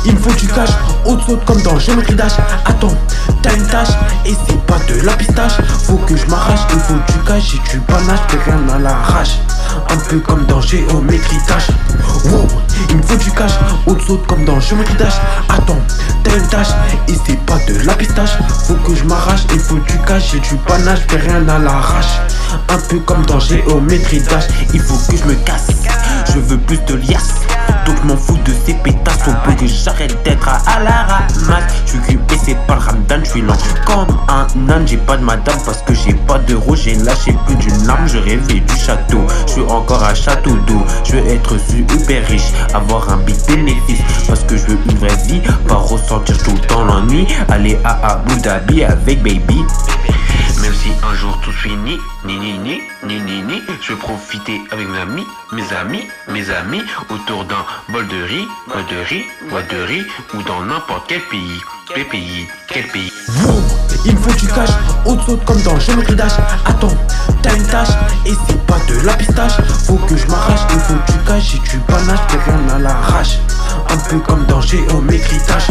il me faut du cash, haute saute comme dans Géométrie Dash. Attends, t'as une tâche et c'est pas de la pistache. Faut que je m'arrache, il faut du cash, si tu panaches, t'es rien à l'arrache. Un peu comme dans Géométrie Dash. Wow, il me faut du cash, haute saute comme dans Géométrie Dash. Attends, t'as une tâche et c'est pas de la pistache. Faut que je m'arrache, il faut du cash, si tu panaches, t'es rien à l'arrache. Un peu comme dans Géométrie Dash. Il faut que je me casse, je veux plus de liasses. Donc je m'en fous de ces pétasses. Faut plus que j'arrête d'être à la ramasse. Je suis occupé, c'est pas le ramadan. Je suis lent comme un âne. J'ai pas de madame parce que j'ai pas d'euros. J'ai lâché plus d'une larme. Je rêvais du château. Je suis encore à château d'eau. Je veux être super riche, avoir un big bénéfice. Parce que je veux une vraie vie, pas ressentir tout le temps l'ennui. Aller à Abu Dhabi avec baby. Même si un jour tout finit, ni, je vais profiter avec mes amis, autour d'un bol de riz, ou dans n'importe quel pays. Quel pays. Wow, il me faut du cash, haute saute comme dans Géométrie Dash. Attends, t'as une tâche et c'est pas de la pistache. Faut que je m'arrache, il faut du cash, si tu panaches, t'es rien à l'arrache. Un peu comme dans Géométrie Dash.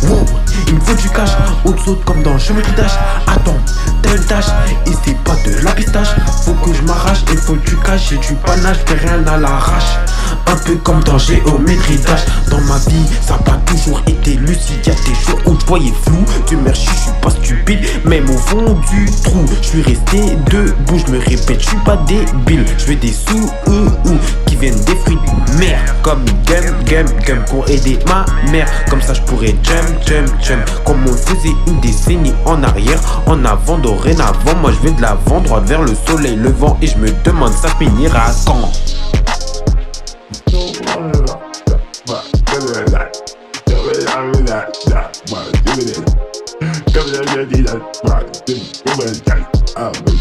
Wow, il me faut du cash, haute saute comme dans Géométrie Dash. Attends, t'as une tâche et c'est pas de la pistache. Faut que je m'arrache, il faut du cash, si tu panaches, t'es rien à l'arrache. Un peu comme dans Géométrie Dash. Dans ma vie, ça n'a pas toujours été lucide. Y'a des jours où je voyais flou. Dieu merci, je suis pas stupide, même au fond du trou. Je suis resté debout, je me répète, je suis pas débile. Je veux des sous qui viennent des fruits de mer. Comme game pour aider ma mère. Comme ça je pourrais jump comme on faisait une décennie en arrière. En avant, dorénavant, moi je vais de l'avant, droit vers le soleil levant. Et je me demande ça finira quand.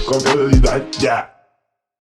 Come